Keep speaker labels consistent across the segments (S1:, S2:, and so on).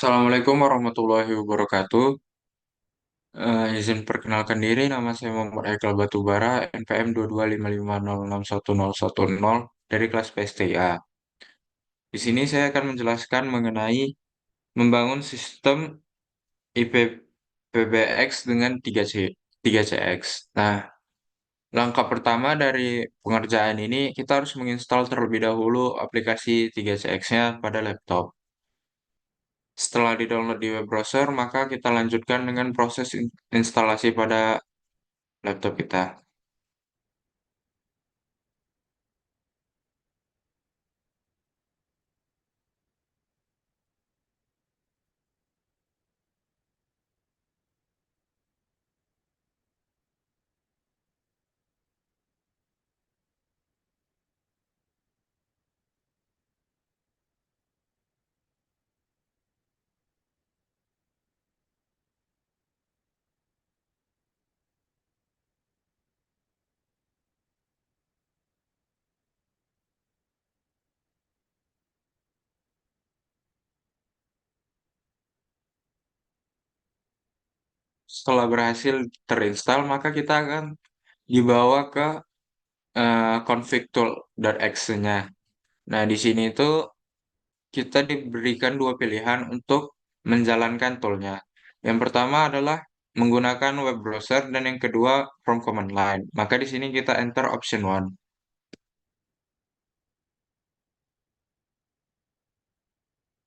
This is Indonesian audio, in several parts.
S1: Assalamualaikum warahmatullahi wabarakatuh. Izin perkenalkan diri, nama saya Muhammad Haikal Batubara, NPM 225506110 dari kelas PSTIA. Di sini saya akan menjelaskan mengenai membangun sistem IPPBX dengan 3CX. Nah, langkah pertama dari pengerjaan ini, kita harus menginstal terlebih dahulu aplikasi 3CX-nya pada laptop. Setelah di-download di web browser, maka kita lanjutkan dengan proses instalasi pada laptop kita. Setelah berhasil terinstall, maka kita akan dibawa ke config tool.exe-nya. Nah, di sini itu kita diberikan dua pilihan untuk menjalankan toolnya. Yang pertama adalah menggunakan web browser dan yang kedua from command line. Maka di sini kita enter option one.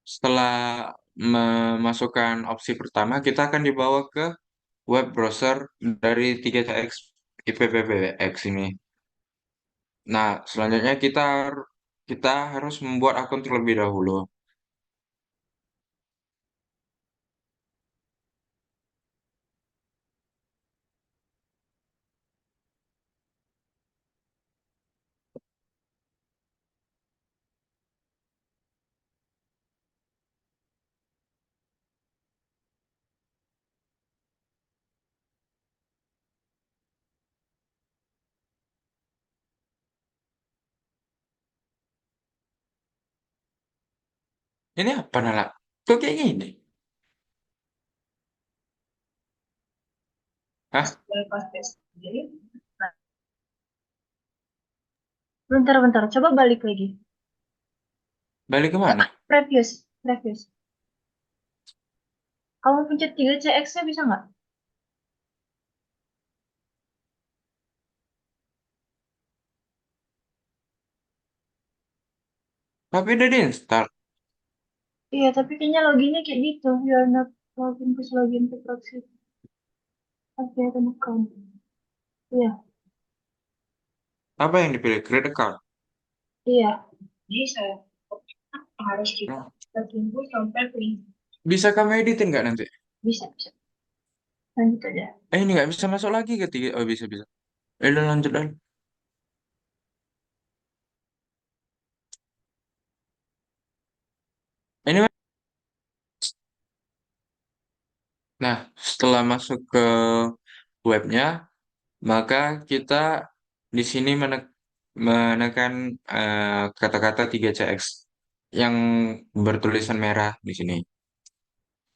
S1: Setelah memasukkan opsi pertama, kita akan dibawa ke web browser dari 3CX IPPBX ini. Nah, selanjutnya kita harus membuat akun terlebih dahulu. Ini apa Nala? Kok kayak gini? Hah?
S2: Bypass test. Jadi, nah, bentar, coba balik lagi.
S1: Balik ke mana?
S2: Previous. Kamu pencet 3CX-nya bisa nggak?
S1: Tapi udah diinstal.
S2: Iya, tapi kayaknya loginnya kayak gitu. You are not login, please login to proxy. Update an account. Iya,
S1: Apa yang dipilih? Create account.
S2: iya. Jadi saya harus
S1: Nah,
S2: kita tunggu sampai link.
S1: bisa kamu editin nggak nanti?
S2: Bisa. Lanjut aja.
S1: Ini nggak bisa masuk lagi ke tiga. Oh, bisa, bisa. Udah lanjut dan. Ini, nah, setelah masuk ke webnya, maka kita di sini menekan kata-kata 3CX yang bertulisan merah di sini.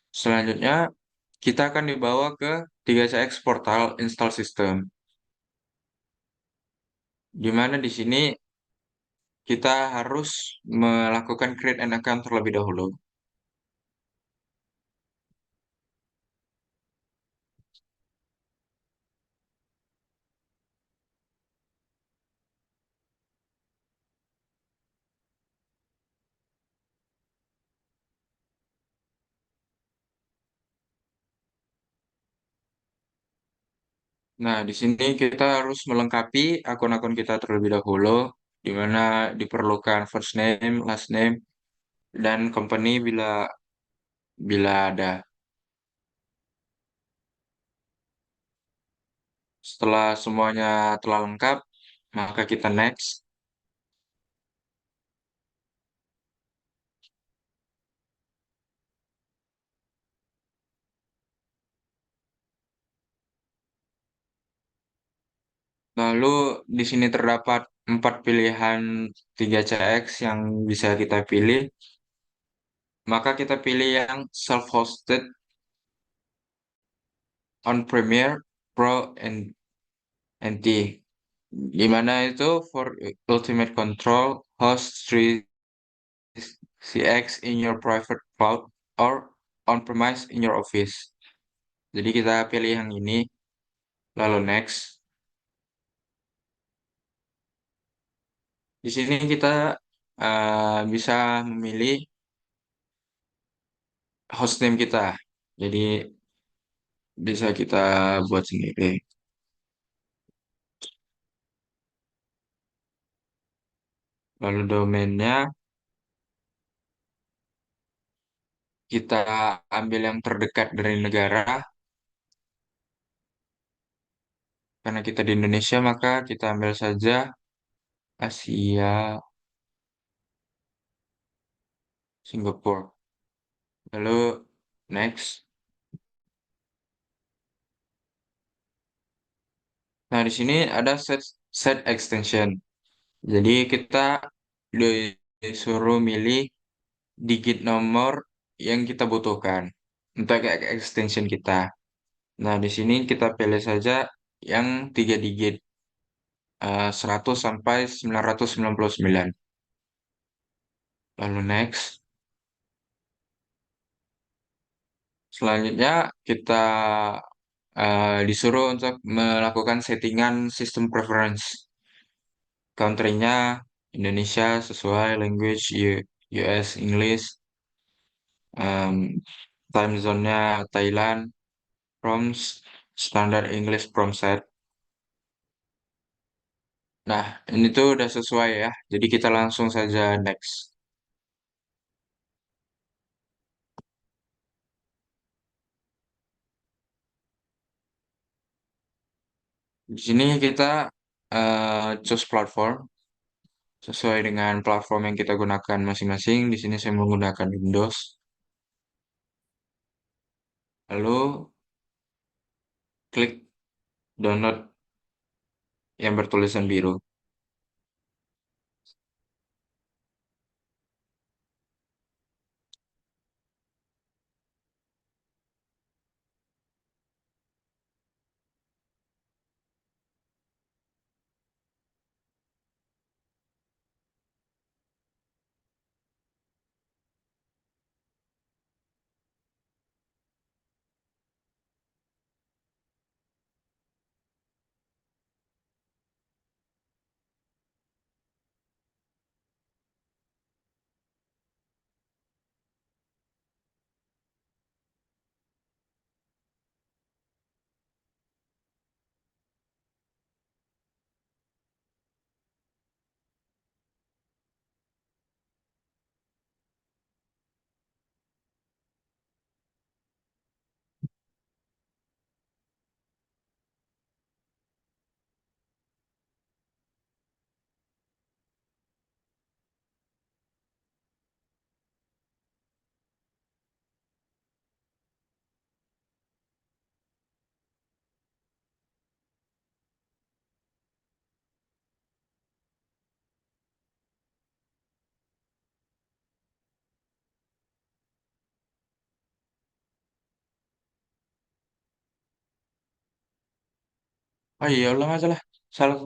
S1: Selanjutnya, kita akan dibawa ke 3CX Portal Install System, di mana di sini kita harus melakukan create an account terlebih dahulu. Nah, di sini kita harus melengkapi akun-akun kita terlebih dahulu, di mana diperlukan first name, last name, dan company bila bila ada. Setelah semuanya telah lengkap, maka kita next. Lalu di sini terdapat empat pilihan 3CX yang bisa kita pilih. maka kita pilih yang self-hosted on Premiere Pro and NT. Di mana itu for ultimate control, host 3CX in your private cloud or on-premise in your office. Jadi kita pilih yang ini, lalu next. Di sini kita bisa memilih hostname kita. Jadi bisa kita buat sendiri. Lalu domainnya kita ambil yang terdekat dari negara. Karena kita di Indonesia, maka kita ambil saja Asia, Singapura. Lalu next. Nah, di sini ada set extension. Jadi kita disuruh milih digit nomor yang kita butuhkan untuk extension kita. Nah, di sini kita pilih saja yang 3 digit, 100 sampai 999. Lalu next. Selanjutnya kita disuruh untuk melakukan settingan sistem preference. Country-nya Indonesia sesuai language US English, em, time zone-nya Thailand, prompts standar English prompt set. Nah, ini tuh udah sesuai ya. Jadi kita langsung saja next. Di sini kita choose platform sesuai dengan platform yang kita gunakan masing-masing. Di sini saya menggunakan Windows. Lalu klik download yang bertulisan biru. Oh iya, ulang aja lah. Salah.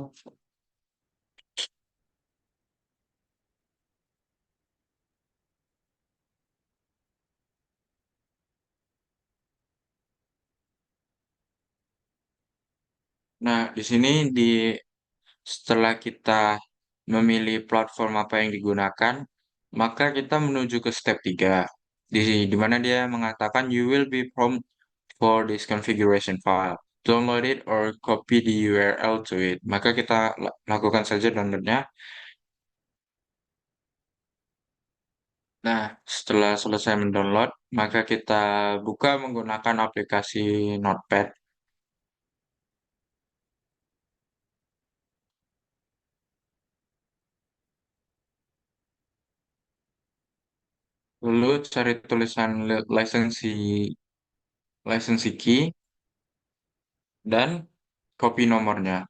S1: Nah, di sini setelah kita memilih platform apa yang digunakan, maka kita menuju ke step 3. Di mana dia mengatakan you will be prompt for this configuration file. Download it or copy the URL to it. Maka kita lakukan saja downloadnya. Nah, setelah selesai mendownload, maka kita buka menggunakan aplikasi Notepad. Lalu cari tulisan license key dan copy nomornya.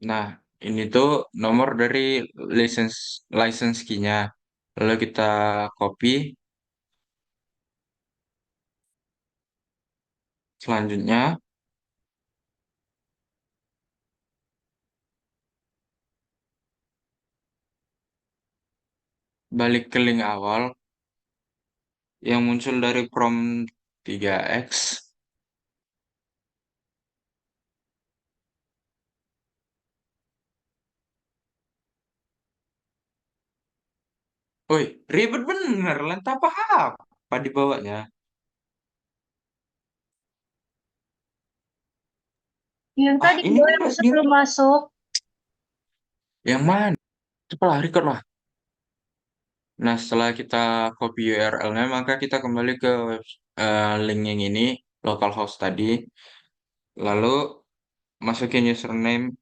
S1: Nah, ini tuh nomor dari license license key-nya. Lalu kita copy. Selanjutnya, balik ke link awal yang muncul dari prompt 3x. Woi, ribet bener, lentah apa dibawanya?
S2: Yang
S1: Ah,
S2: tadi
S1: ini
S2: gue
S1: nih
S2: yang
S1: Mas Bimo.
S2: sebelum masuk.
S1: Yang mana? Cepat record lah. Nah, setelah kita copy URL-nya, maka kita kembali ke link yang ini, localhost tadi. Lalu masukin username,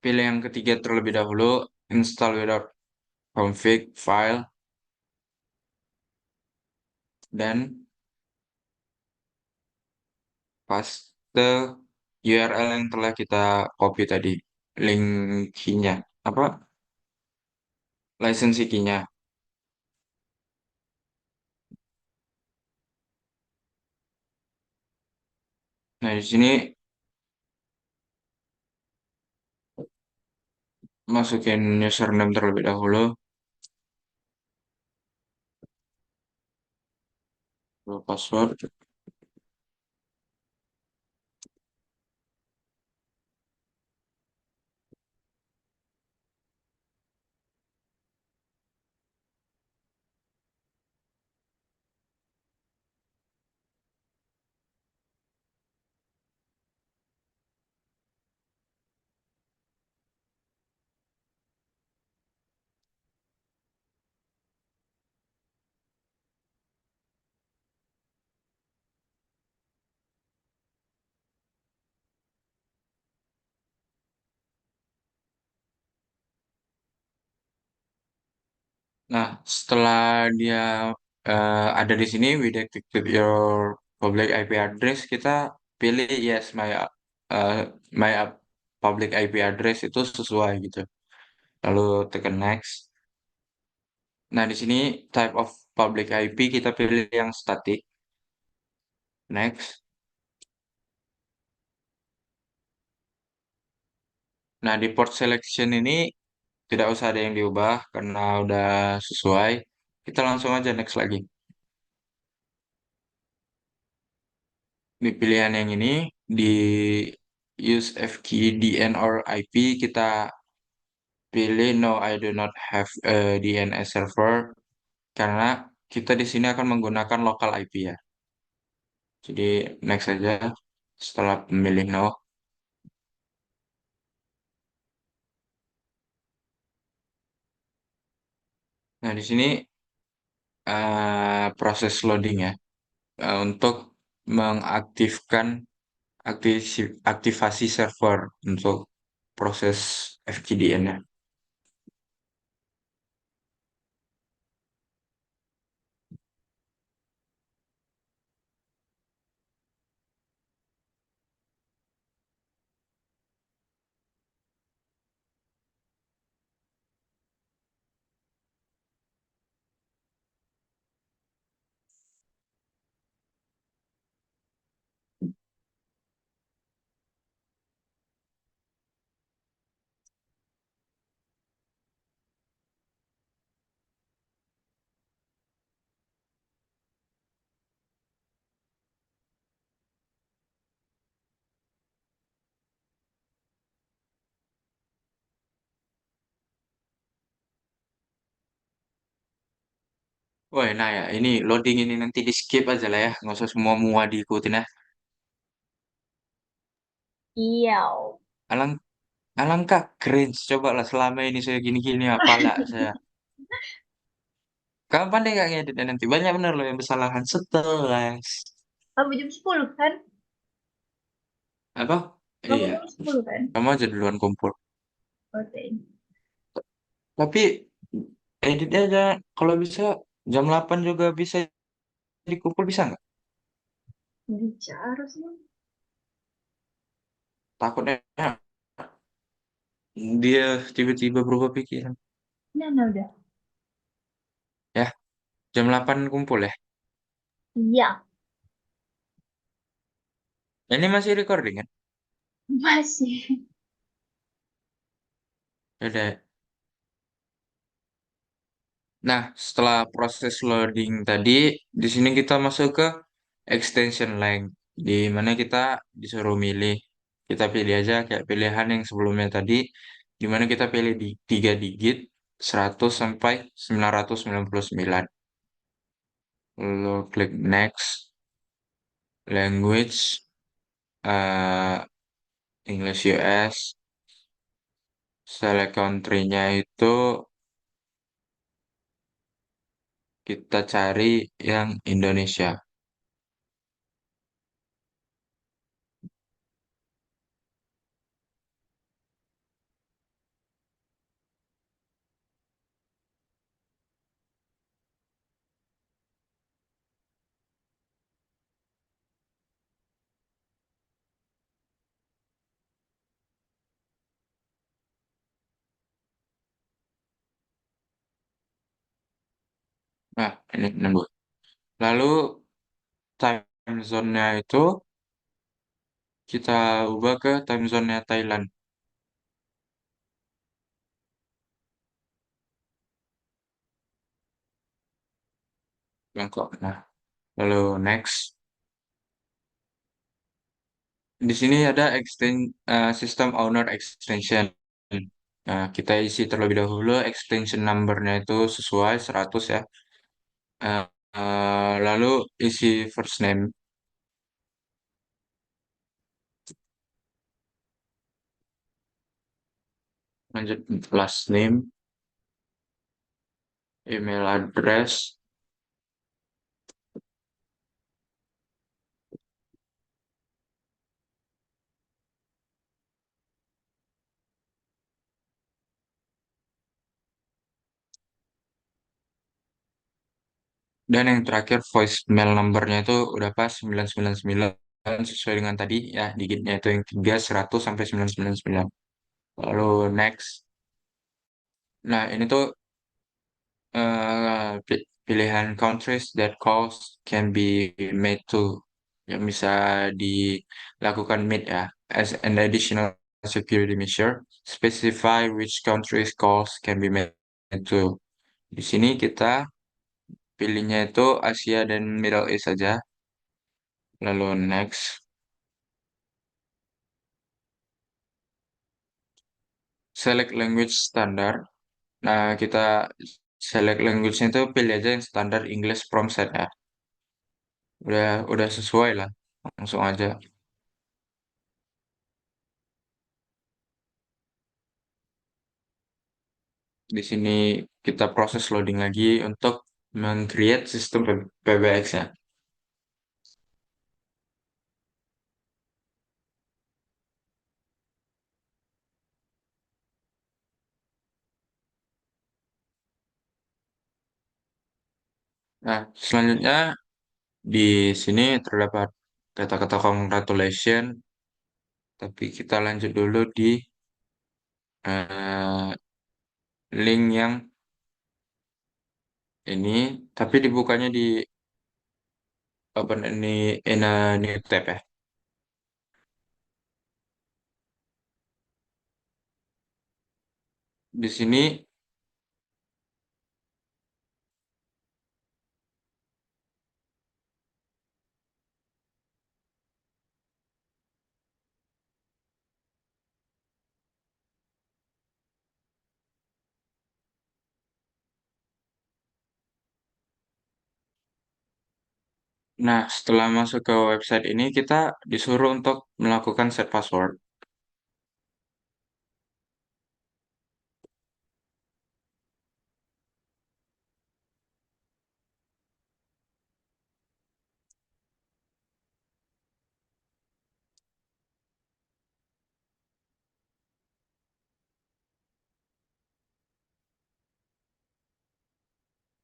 S1: pilih yang ketiga terlebih dahulu, install without config file, dan paste URL yang telah kita copy tadi, link key-nya, apa, license key-nya. Nah, di sini masukin username terlebih dahulu, lalu password. Nah, setelah dia ada di sini, we detected your public IP address, kita pilih yes, uh, public IP address itu sesuai gitu. Lalu tekan next. Nah, di sini type of public IP kita pilih yang static. Next. Nah, di port selection ini tidak usah ada yang diubah karena udah sesuai. Kita langsung aja next lagi. Di pilihan yang ini, di use FKey, DN, or IP, kita pilih no, I do not have a DNS server karena kita di sini akan menggunakan local IP ya. Jadi next saja setelah memilih no. Nah, di sini proses loading ya untuk mengaktifkan aktivasi server untuk proses FKDN-nya. Wah, nah ya, ini loading ini nanti di skip aja lah ya, nggak usah semua mua diikutin ya.
S2: Iya.
S1: Alang, alangkah cringe, coba lah selama ini saya gini-gini apalah saya. Kamu pandai nggak ngeditnya nanti? Banyak bener loh yang kesalahan setelah.
S2: Kamu jam 10 kan?
S1: Apa?
S2: Kamu
S1: Iya,
S2: jam 10 kan?
S1: kamu aja duluan kumpul.
S2: Oke.
S1: Tapi editnya aja, kalau bisa jam 8 juga bisa dikumpul, bisa nggak?
S2: Bicara sih.
S1: Takutnya dia tiba-tiba berubah pikiran.
S2: Nah, udah.
S1: Ya, jam 8 kumpul ya.
S2: Iya,
S1: Ini masih recording kan?
S2: masih.
S1: Udah. Nah, setelah proses loading tadi, di sini kita masuk ke extension length, di mana kita disuruh milih. Kita pilih aja kayak pilihan yang sebelumnya tadi, di mana kita pilih di 3 digit, 100 sampai 999. Lalu klik next, language, eh, English US, select country-nya itu kita cari yang Indonesia. Nah, ini nembus. Lalu time zone-nya itu kita ubah ke time zone-nya Thailand. Bangkok. Nah, lalu next. Di sini ada system owner extension. Nah, kita isi terlebih dahulu extension number-nya itu sesuai 100 ya. Eh, lalu isi first name, lanjut last name, email address, dan yang terakhir voicemail number-nya itu udah pas 999 sesuai dengan tadi ya, digitnya itu yang 3 100 sampai 999. Lalu next. Nah, ini tuh pilihan countries that calls can be made to, yang bisa dilakukan made ya, as an additional security measure. Specify which countries calls can be made to. Di sini kita pilihnya itu Asia dan Middle East saja. Lalu next. Select language standard. Nah, kita select language-nya itu pilih aja yang standar English from set ya. Udah sesuai lah. Langsung aja. Di sini kita proses loading lagi untuk meng-create sistem PBX-nya. Nah, selanjutnya di sini terdapat kata-kata congratulation, tapi kita lanjut dulu di eh, link yang ini, tapi dibukanya di open ini in a new tab ya. Di sini, nah setelah masuk ke website ini kita disuruh untuk melakukan set password.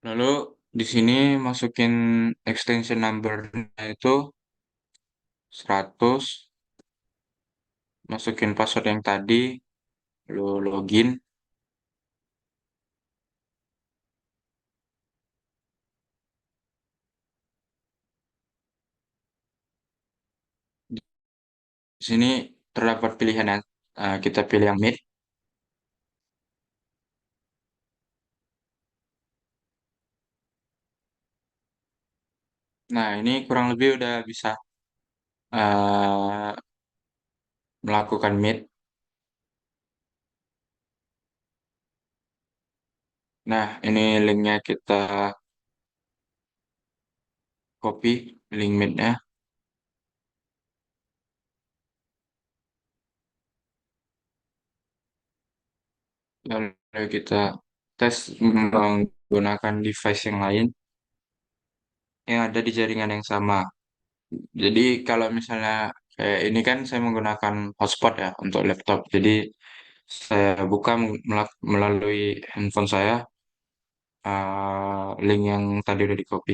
S1: Lalu di sini masukin extension number-nya itu 100, masukin password yang tadi, lu login. Di sini terdapat pilihan yang kita pilih yang Meet. Nah, ini kurang lebih udah bisa eh, melakukan Meet. Nah, ini linknya kita copy, link Meet-nya. Lalu kita tes menggunakan device yang lain yang ada di jaringan yang sama. Jadi kalau misalnya kayak ini kan saya menggunakan hotspot ya untuk laptop. Jadi saya buka melalui handphone saya link yang tadi udah di copy.